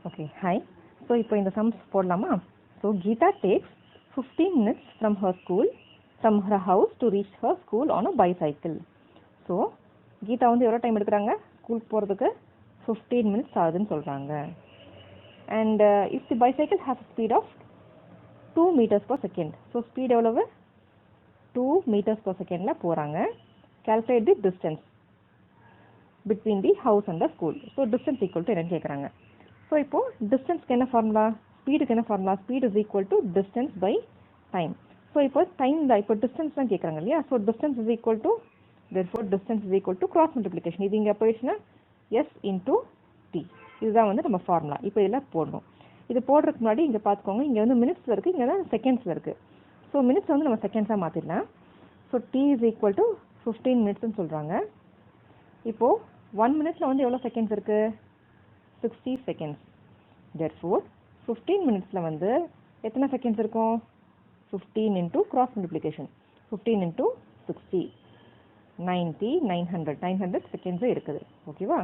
Okay, hi. So, இப்போ இந்த sums போடலாமா? So, Geeta takes 15 minutes from her house to reach her school on a bicycle. So, Geeta வந்து எவ்வளோ time எடுக்கிறாங்க ஸ்கூலுக்கு போகிறதுக்கு 15 minutes ஆகுதுன்னு சொல்கிறாங்க. And if the bicycle has a speed of 2 meters per second. So, speed எவ்வளவு 2 meters per secondல போகிறாங்க. Calculate the distance between the house and the school. So, distance equal to என்னன்னு கேட்குறாங்க. So, இப்போ டிஸ்டன்ஸ்க்கு என்ன ஃபார்முலா, ஸ்பீடுக்கு என்ன formula, speed is equal to distance by time. So இப்போ time தான், இப்போ டிஸ்டன்ஸ் தான் கேட்குறாங்க இல்லையா. So distance is equal to therefore distance is equal to cross multiplication. இது இங்கே போயிடுச்சுன்னா எஸ் இன்டூ டி. இதுதான் வந்து நம்ம ஃபார்முலா. இப்போ இதெல்லாம் போடணும். இது போடுறதுக்கு முன்னாடி இங்கே பார்த்துக்கோங்க, இங்கே வந்து மினிட்ஸில் இருக்குது, இங்கே தான் செகண்ட்ஸில் இருக்குது. ஸோ மினிட்ஸ் வந்து நம்ம செகண்ட்ஸாக மாற்றிடலாம். So T is equal to 15 மினிட்ஸ்ன்னு சொல்கிறாங்க. இப்போது 1 மினிட்ஸில் வந்து எவ்வளோ செகண்ட்ஸ் இருக்குது, 60 seconds. Therefore, 15 minutesல வந்து எத்தனை செகண்ட்ஸ் இருக்கும், 15 into cross multiplication, 15 into 60, 90, 900 seconds இருக்குது. ஓகேவா?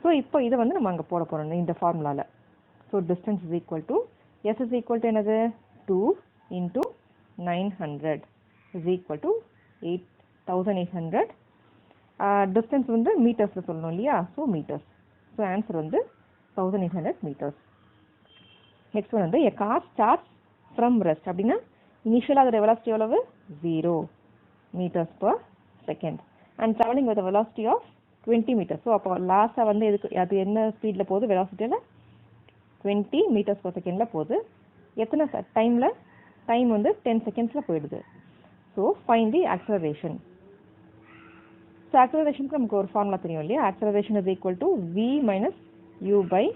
ஸோ இப்போ இதை வந்து நம்ம அங்கே போட போகிறோம் இந்த ஃபார்முலாவில். So distance is equal to S is equal to என்னது 2 into 900 இஸ் ஈக்குவல் டு 1800. டிஸ்டன்ஸ் வந்து மீட்டர்ஸில் சொல்லணும் இல்லையா. So metres. ஸோ ஆன்சர் வந்து 1800 meters. நெக்ஸ்ட் வந்து a car starts from rest அப்படின்னா இனிஷியலாக அதோட வெலாசிட்டி எவ்வளவு 0 meters per second and traveling with a velocity of 20 meters. So அப்போ லாஸ்ட்டாக வந்து அது என்ன ஸ்பீடில் போகுது, வெலாசிட்டியில் 20 meters per secondல போகுது. எத்தனை டைமில், டைம் வந்து 10 secondsல போயிடுது. So find the acceleration. So ஆக்சலரேஷனுக்கு நமக்கு ஒரு ஃபார்முலா தெரியும் இல்லையா. Acceleration is equal to v minus u by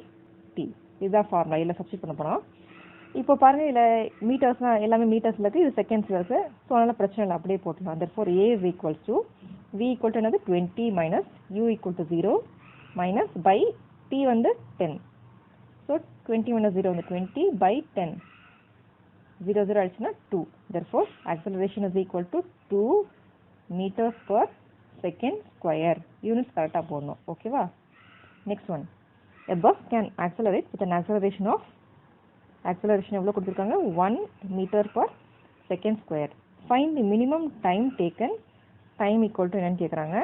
t. இதுதான் ஃபார்முலா. இதில் சப்ஸ்டிட் பண்ண போகிறோம். இப்போ பாருங்கள், இதில் மீட்டர்ஸ்னால் எல்லாமே மீட்டர்ஸில் இருக்குது, இது செகண்ட்ஸில் இருக்குது. ஸோ அதனால் பிரச்சனை இல்லை, அப்படியே போட்டுக்கலாம். therefore a is equals to v equal to என்னது 20 minus u equal to 0 minus by t வந்து 10. ஸோ 20 minus 0 வந்து 20 by 10. 0 0 ஆயிடுச்சுன்னா 2. therefore acceleration is equal to 2 meters per second square. Units கரெக்டாக போடணும். ஓகேவா? Next one, a bus can accelerate with an acceleration எவ்வளோ கொடுத்துருக்காங்க 1 meter per second square. Find the minimum time taken, time equal to என்னன்னு கேட்குறாங்க,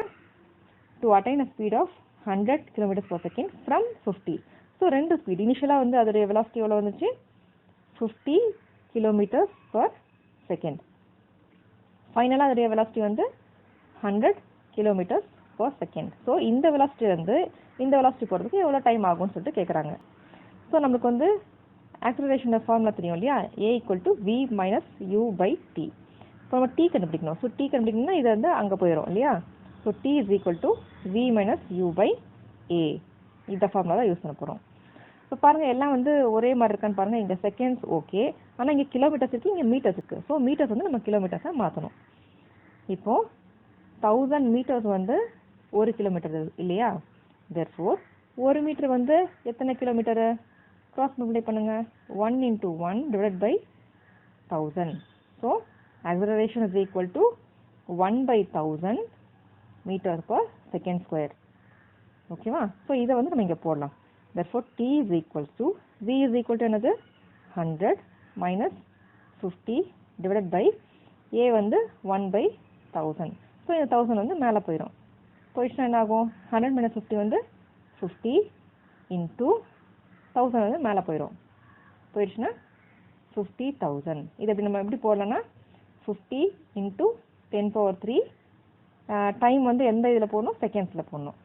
to attain a speed of 100 kilometers per second from 50. So ரெண்டு speed, இனிஷியலாக வந்து அதோடைய velocity எவ்வளோ வந்துச்சு 50 kilometers per second. ஃபைனலாக அதோடைய வெலாசிட்டி வந்து 100 kilometers per second. ஸோ இந்த வெலாசிட்டி வந்து இந்த வெலாசிட்டி போகிறதுக்கு எவ்வளோ டைம் ஆகும்னு சொல்லிட்டு கேட்குறாங்க. ஸோ நம்மளுக்கு வந்து ஆக்சலரேஷன் ஃபார்முலா தெரியும் இல்லையா, a equal to v minus u by t. இப்போ நம்ம t கண்டுபிடிக்கணும். ஸோ t கண்டுபிடிக்கணும்னா இது வந்து அங்கே போயிடும் இல்லையா. So t is equal to v minus u by a. இந்த ஃபார்முலா தான் யூஸ் பண்ண போகிறோம். இப்போ பாருங்கள், எல்லாம் வந்து ஒரே மாதிரி இருக்கான்னு பாருங்கள். இங்கே செகண்ட்ஸ் ஓகே, ஆனால் இங்கே கிலோமீட்டர்ஸ் இருக்குது, இங்கே மீட்டர்ஸ் இருக்குது. ஸோ மீட்டர்ஸ் வந்து நம்ம கிலோமீட்டர்ஸாக மாற்றணும். இப்போது 1000 meters வந்து 1 கிலோமீட்டர் இல்லையா. therefore 1 மீட்டர் வந்து எத்தனை கிலோமீட்டரு, கிராஸ் மல்டிப்ளை பண்ணுங்க, 1 into 1 divided by 1000. So acceleration is equal to 1 by 1000 meters per second square. ஓகேவா? ஸோ இதை வந்து நம்ம இங்கே போடலாம். therefore t is equal to v is equal to என்னது 100 minus 50 divided by a வந்து 1 by 1000. ஸோ இந்த 1000 வந்து மேலே போயிடுச்சுன்னா என்ன ஆகும், 100 minus 50 வந்து 50 into 1000 வந்து மேலே போயிடுச்சுன்னா 50,000. இது எப்படி நம்ம எப்படி போடலாம்னா 50 into 10 power 3. டைம் வந்து எந்த இதில் போடணும், செகண்ட்ஸில் போடணும்.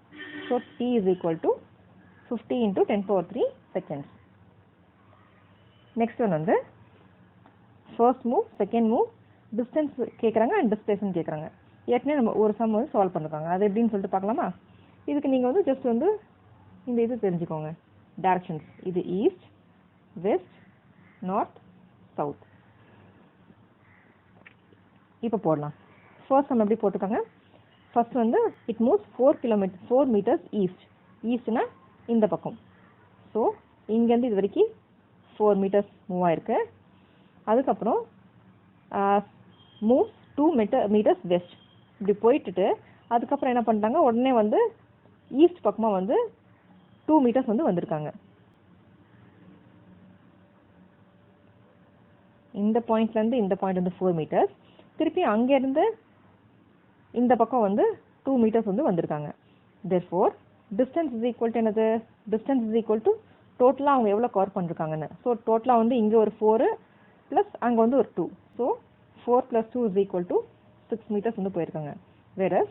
So t is equal to 50 into 10 power 3 seconds. Next one வந்து first move, second move, distance கேட்குறாங்க அண்ட் டிஸ்பிளேஸ்மென்ட் கேட்குறாங்க. ஏற்கனவே நம்ம ஒரு சம் வந்து சால்வ் பண்ணிருக்காங்க. அது எப்படின்னு சொல்லிட்டு பார்க்கலாமா. இதுக்கு நீங்கள் வந்து ஜஸ்ட் வந்து இந்த இது தெரிஞ்சுக்கோங்க, டைரக்ஷன்ஸ். இது ஈஸ்ட், வெஸ்ட், நார்த், சவுத். இப்போ போடலாம். ஃபர்ஸ்ட் நம்ம எப்படி போட்டிருக்காங்க, ஃபர்ஸ்ட் வந்து இட் மூவ்ஸ் 4 meters ஈஸ்ட். ஈஸ்ட்னா இந்த பக்கம். ஸோ இங்கேருந்து இது வரைக்கும் 4 meters மூவ் ஆயிருக்கு. அதுக்கப்புறம் மூவ்ஸ் 2 meters வெஸ்ட். இப்படி போயிட்டுட்டு அதுக்கப்புறம் என்ன பண்ணிட்டாங்க, உடனே வந்து ஈஸ்ட் பக்கமாக வந்து 2 meters வந்து வந்திருக்காங்க. இந்த பாயிண்ட்லேருந்து இந்த பாயிண்ட் வந்து 4 meters. திருப்பி அங்கேருந்து இந்த பக்கம் வந்து 2 meters வந்து வந்திருக்காங்க. therefore distance is equal to என்னது? distance is equal to டோட்டலாக அவங்க எவ்வளோ கவர் பண்ணிருக்காங்கன்னு. ஸோ டோட்டலாக வந்து இங்கே ஒரு 4 ப்ளஸ் அங்கே வந்து ஒரு 2. So 4 + 2 is equal to 6 meters வந்து போயிருக்காங்க. whereas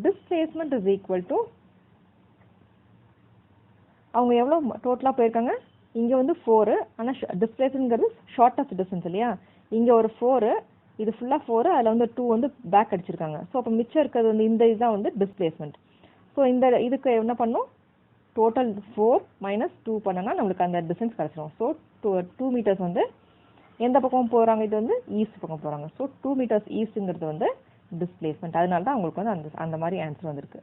displacement is equal to அவங்க எவ்வளோ டோட்டலாக போயிருக்காங்க? இங்கே வந்து 4, ஆனால் டிஸ்பிளேஸ்மெண்ட்ங்கிறது ஷார்ட்டஸ்ட் டிஸ்டன்ஸ் இல்லையா? இங்கே ஒரு 4, இது ஃபுல்லாக 4, அதில் வந்து 2 வந்து பேக் அடிச்சிருக்காங்க. ஸோ அப்போ மிச்சம் இருக்கிறது வந்து இந்த இதுதான் வந்து டிஸ்பிளேஸ்மெண்ட். ஸோ இந்த இதுக்கு என்ன பண்ணும்? டோட்டல் 4 - 2 பண்ணனா நம்மளுக்கு அந்த டிஸ்டன்ஸ் கிடச்சிரும். ஸோ 2 meters வந்து எந்த பக்கம் போகிறாங்க? இது வந்து ஈஸ்ட் பக்கம் போகிறாங்க. ஸோ 2 meters ஈஸ்ட்டுங்கிறது வந்து டிஸ்பிளேஸ்மெண்ட். அதனால தான் அவங்களுக்கு வந்து அந்த மாதிரி ஆன்சர் வந்திருக்கு.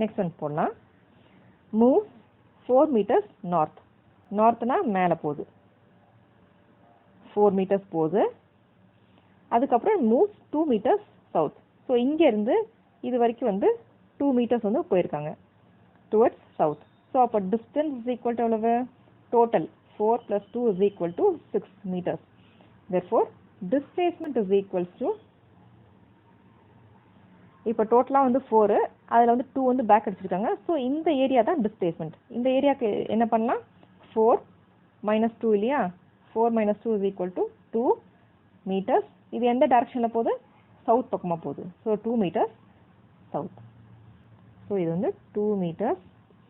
நெக்ஸ்ட் ஒன் போடலாம். Move 4 meters north. நார்த்னா மேலே போகுது, 4 meters போகுது. அதுக்கப்புறம் மூவ் 2 meters சவுத். ஸோ இங்கேருந்து இது வரைக்கும் வந்து 2 meters வந்து போயிருக்காங்க டுவர்ட்ஸ் சவுத். ஸோ அப்போ டிஸ்டன்ஸ் இஸ் ஈக்குவல் டு எவ்வளவு? Total 4 + 2 is equal to 6 meters. therefore displacement is equals to, இப்போ டோட்டலாக வந்து 4, அதில் வந்து 2 வந்து பேக் அடிச்சிருக்காங்க. ஸோ இந்த ஏரியா தான் டிஸ்பிளேஸ்மெண்ட். இந்த ஏரியாவுக்கு என்ன பண்ணலாம்? 4 - 2 இல்லையா? 4 - 2 is equal to 2 meters. இது எந்த டைரக்ஷனில் போகுது? சவுத் பக்கமாக போகுது. So 2 meters south. ஸோ இது வந்து 2 meters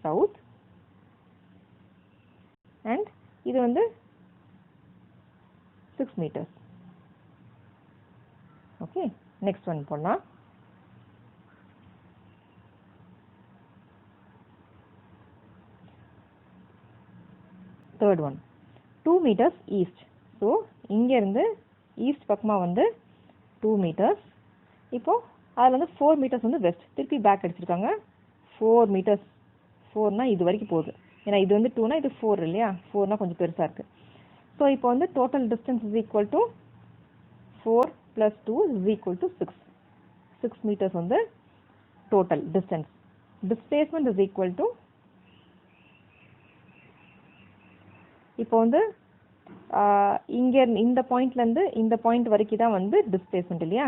சவுத். அண்ட் இது வந்து 6 meters. ஓகே, நெக்ஸ்ட் ஒன் போடலாம். Third one 2 meters east. So இங்கேருந்து ஈஸ்ட் பக்கமாக வந்து 2 meters. இப்போது அதில் வந்து 4 meters வந்து வெஸ்ட். திருப்பி பேக் அடிச்சிருக்காங்க. 4 meters. 4னா இது வரைக்கும் போகுது. ஏன்னா இது வந்து 2னா இது 4 இல்லையா? 4னா கொஞ்சம் பெருசாக இருக்குது. ஸோ இப்போ வந்து total distance is equal to 4 + 2 is equal to 6. 6 meters வந்து total distance. Displacement is equal to, இப்போ வந்து இங்கே இந்த பாயிண்ட்லேருந்து இந்த பாயிண்ட் வரைக்கும் தான் வந்து டிஸ்பிளேஸ்மெண்ட் இல்லையா?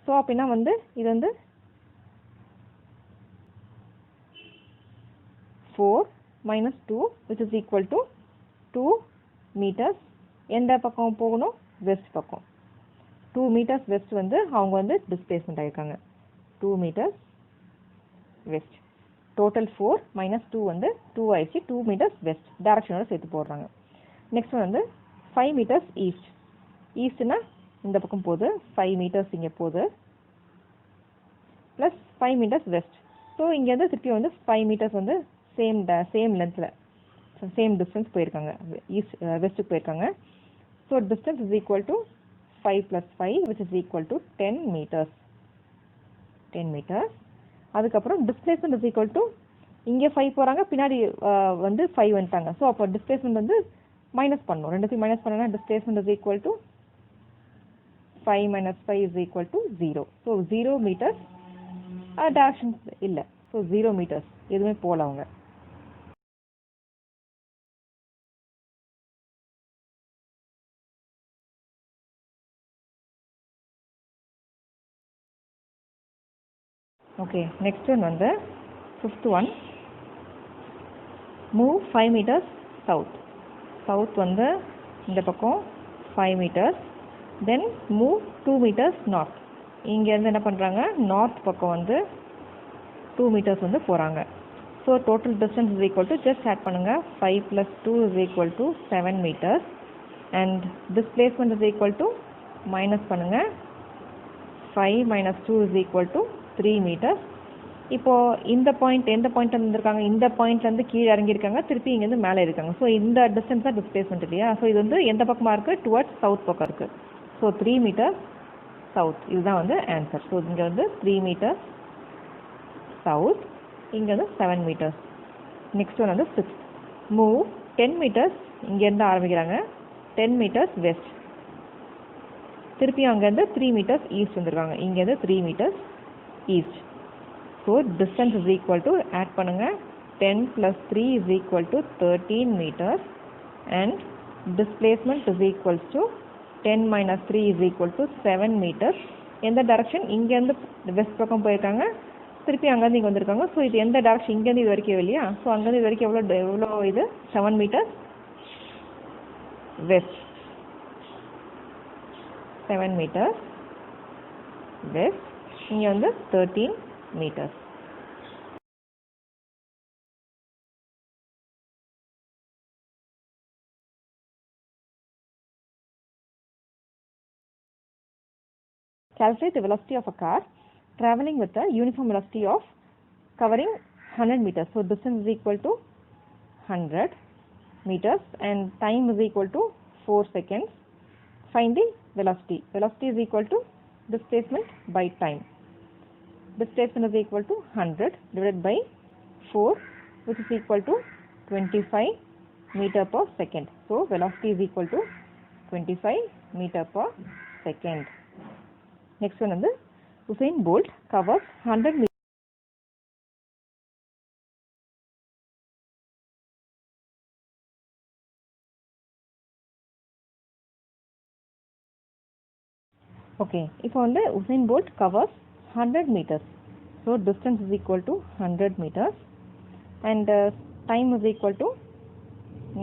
ஸோ அப்படின்னா வந்து இது வந்து 4 - 2 which is equal to 2 meters. எந்த பக்கம் போகணும்? வெஸ்ட் பக்கம். 2 meters வெஸ்ட் வந்து அவங்க வந்து டிஸ்பிளேஸ்மெண்ட் ஆகிருக்காங்க. 2 meters west. டோட்டல் 4 - 2 வந்து 2 ஆயிடுச்சு. 2 meters வெஸ்ட் டைரக்ஷனோட சேர்த்து போடுறாங்க. நெக்ஸ்ட் வந்து 5 meters ஈஸ்ட். ஈஸ்ட்னா இந்த பக்கம் போகுது. 5 meters இங்கே போகுது ப்ளஸ் 5 meters வெஸ்ட். ஸோ இங்கேருந்து திருப்பி வந்து 5 meters வந்து சேம் லென்த்தில் சேம் டிஸ்டன்ஸ் போயிருக்காங்க. ஈஸ்ட் வெஸ்ட்டுக்கு போயிருக்காங்க. So distance is equal to 5 + 5 which is equal to 10 meters. 10 meters. அதுக்கப்புறம் டிஸ்பிளேஸ்மெண்ட் இஸ் ஈக்குவல் டு, இங்கே 5 போகிறாங்க, பின்னாடி வந்து 5 வந்துட்டாங்க. ஸோ அப்போ டிஸ்பிளேஸ்மெண்ட் வந்து மைனஸ் பண்ணணும். ரெண்டுத்தையும் மைனஸ் பண்ணனா displacement is equal to 5 - 5 is equal to 0. So 0 meters direction இல்லை. ஸோ 0 meters எதுவுமே போகல அவங்க. ஓகே, நெக்ஸ்ட் ஒன் வந்து 5th one. Move 5 meters south. South வந்து இந்த பக்கம் 5 meters. Then move 2 meters north. இங்கேருந்து என்ன பண்ணுறாங்க? நார்த் பக்கம் வந்து 2 meters வந்து போகிறாங்க. So total distance is equal to, just add பண்ணுங்கள், 5 + 2 is equal to 7 meters. And displacement is equal to, minus பண்ணுங்கள், 5 - 2 is equal to 3 meters. இப்போது இந்த பாயிண்ட் எந்த பாயிண்ட் வந்துருக்காங்க? இந்த பாயிண்ட்லேருந்து கீழே இறங்கியிருக்காங்க, திருப்பி இங்கேருந்து மேலே இருக்காங்க. ஸோ இந்த டிஸ்டன்ஸ் தான் டிஸ்பிளேஸ்மெண்ட் இல்லையா? ஸோ இது வந்து எந்த பக்கமாக இருக்குது? டுவர்ட்ஸ் சவுத் பக்கம் இருக்குது. So 3 meters south. இதுதான் வந்து ஆன்சர். ஸோ இங்கே வந்து 3 meters சவுத், இங்கே வந்து 7 meters. நெக்ஸ்ட் ஒன் வந்து 6th. Move 10 meters. இங்கேருந்து ஆரம்பிக்கிறாங்க, 10 meters வெஸ்ட். திருப்பி அங்கேருந்து 3 meters ஈஸ்ட் வந்துருக்காங்க. இங்கேருந்து 3 meters east. So distance is equal to, add பண்ணுங்கள், 10 + 3 is equal to 13 meters. And displacement is equals to 10 minus 3 is equal to 7 meters. எந்த direction இங்கேருந்து வெஸ்ட் பக்கம் போயிருக்காங்க, திருப்பி அங்கேருந்து இங்கே வந்திருக்காங்க. ஸோ இது எந்த டைரக்ஷன் இங்கேருந்து இது வரைக்கும் இல்லையா? ஸோ அங்கேருந்து இது வரைக்கும் எவ்வளோ இது 7 meters west, 7 meters west. இங்கே வந்து 13 meters. Calculate the velocity of a car traveling with a uniform velocity of covering 100 meters. So distance is equal to 100 meters and time is equal to 4 seconds. Find the velocity. Velocity is equal to displacement by time. Displacement is equal to 100 divided by 4, which is equal to 25 meter per second. So velocity is equal to 25 meter per second. Next one is Usain Bolt covers 100 meters. Okay, இப்போ வந்து Usain Bolt covers 100 meters. So distance is equal to 100 meters and time is equal to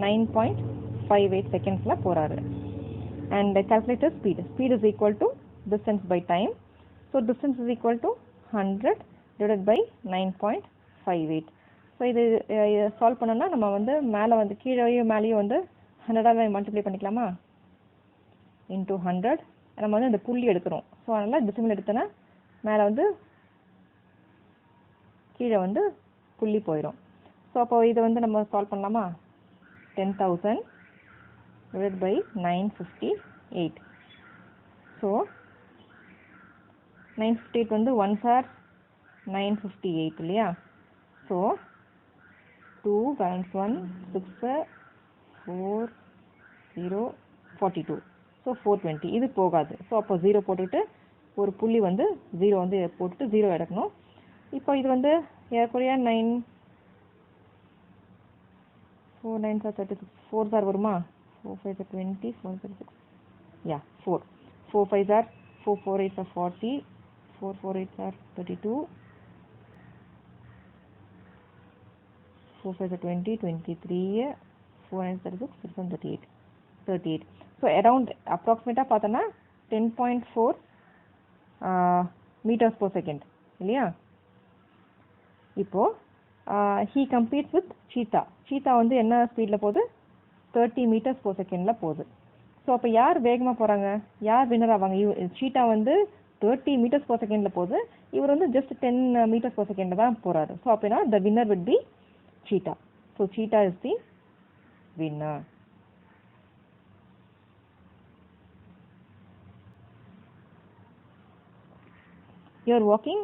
9.58 seconds la போறாரு. And calculate the speed. Speed is equal to distance by time. So distance is equal to 100 divided by 9.58. So இது solve பண்ணோம்னா நம்ம வந்து மேலே வந்து கீழேயும் மேலேயும் வந்து 100ஆல் மல்டிப்ளை பண்ணிக்கலாமா? இன்டூ 100. நம்ம வந்து இந்த புள்ளி எடுக்கிறோம். ஸோ அதனால் டெசிமல் எடுத்தோன்னா மேலே வந்து கீழே வந்து புள்ளி போயிடும். ஸோ அப்போ இதை வந்து நம்ம சால்வ் பண்ணலாமா? 10,000 divided by 958. ஸோ 958 வந்து 1s are 958 இல்லையா? So 2 balance 1 6 4 0 42. ஸோ 420. இது போகாது. ஸோ அப்போ 0 போட்டுட்டு ஒரு புள்ளி வந்து 0 வந்து போட்டுட்டு 0 எடுக்கணும். இப்போ இது வந்து ஏறக்குறைய 9 4 9s are 36. 4s are வருமா? 4 5s are 20, 4 36. Yeah, 4. 4 5s are 4 4 8s are 40, 4 4 8s are 32, 4 5s are 20, 23, 4 9s 36, 6 and 38. 38. So around approximate பார்த்தோன்னா 10.4 meters per second இல்லையா? இப்போ he competes with cheetah. cheetah வந்து என்ன ஸ்பீடில் போகுது? 30 meters per secondல போகுது. ஸோ அப்போ யார் வேகமாக போகிறாங்க? யார் வின்னர் ஆவாங்க? cheetah வந்து 30 meters per secondல போகுது, இவர் வந்து just 10 meters per second தான் போகிறாரு. ஸோ அப்படின்னா the winner would be cheetah. So cheetah is the winner. You are walking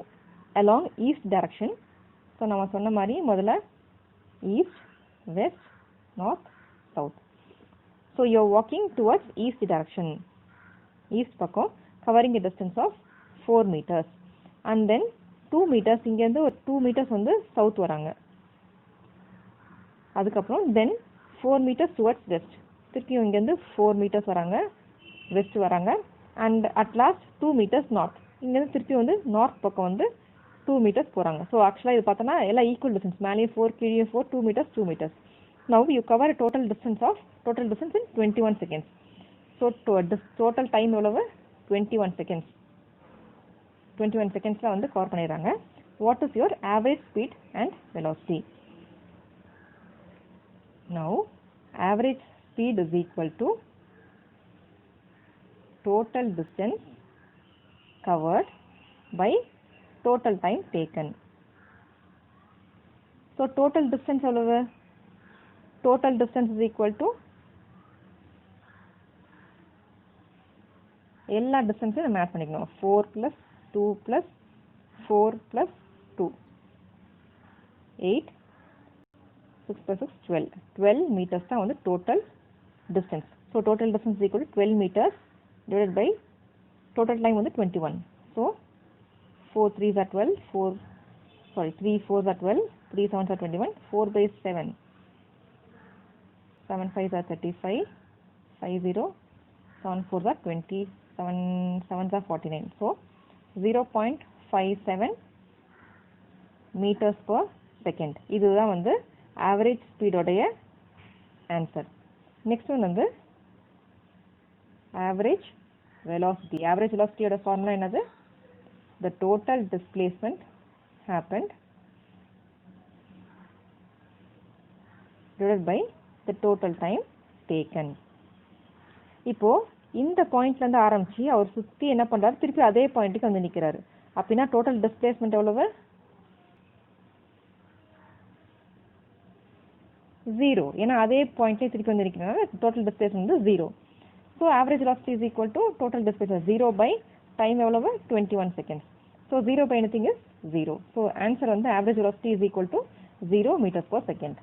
along east direction. So நம்ம சொன்ன மாதிரி முதல்ல east, west, north, south. So you are walking towards east direction. East பக்கம் covering a distance of 4 meters. And then 2 meters இங்கேருந்து ஒரு 2 meters வந்து south வராங்க. அதுக்கப்புறம் தென் 4 meters டுவர்ட்ஸ் வெஸ்ட். திருப்பியும் இங்கேருந்து 4 meters வராங்க, வெஸ்ட் வராங்க. And at last 2 meters north. இங்கேருந்து திருப்பி வந்து நார்த் பக்கம் வந்து 2 meters போகிறாங்க. ஸோ ஆக்சுவலாக இது பார்த்தோன்னா எல்லாம் ஈக்குவல் டிஸ்டன்ஸ். மேலேயே 4 கீழே 4, 2 meters 2 meters. Now you cover a total distance in 21 seconds. So total time எவ்வளவு? 21 seconds. 21 secondsல வந்து கவர் பண்ணிடுறாங்க. What is your average speed and velocity? Now average speed is equal to total distance covered by total time taken. So total distance எவ்வளவு? Total distance is equal to எல்லா டிஸ்டன்ஸையும் நம்ம add பண்ணிக்கணும். 4 plus 2 plus 4 plus 2 8, 6 plus 6 12. 12 meters தான் வந்து total distance. So total distance is equal to 12 meters divided by total time வந்து 21. So 4 3s are 12, 3 4s are 12, 3 7s are 21, 4 by 7, 7 5s are 35, 5 0, 7 4s are 20, 7s are 49. So 0.57 meters per second. இதுதான் வந்து average speed உடைய answer. Next one வந்து average velocity. Average velocity ஓட formula என்னது? The total displacement happened divided by the total time taken. இப்போ இந்த பாயிண்ட்ல இருந்து ஆரம்பிச்சு அவர் சுத்தி என்ன பண்றாரு, திருப்பி அதே பாயிண்ட்டுக்கு வந்து நிக்கிறாரு. அப்படின்னா டோட்டல் டிஸ்பிளேஸ்மெண்ட் எவ்வளவு? 0. ஏன்னா அதே பாயிண்ட்ல திருப்பி வந்து நிக்கிறாரு, டோட்டல் டிஸ்பிளேஸ்மெண்ட் வந்து 0. So average velocity is equal to total displacement 0 by time எவ்வளவு? 21 seconds. So 0 by anything is 0. So answer வந்து average velocity is equal to 0 meters per second.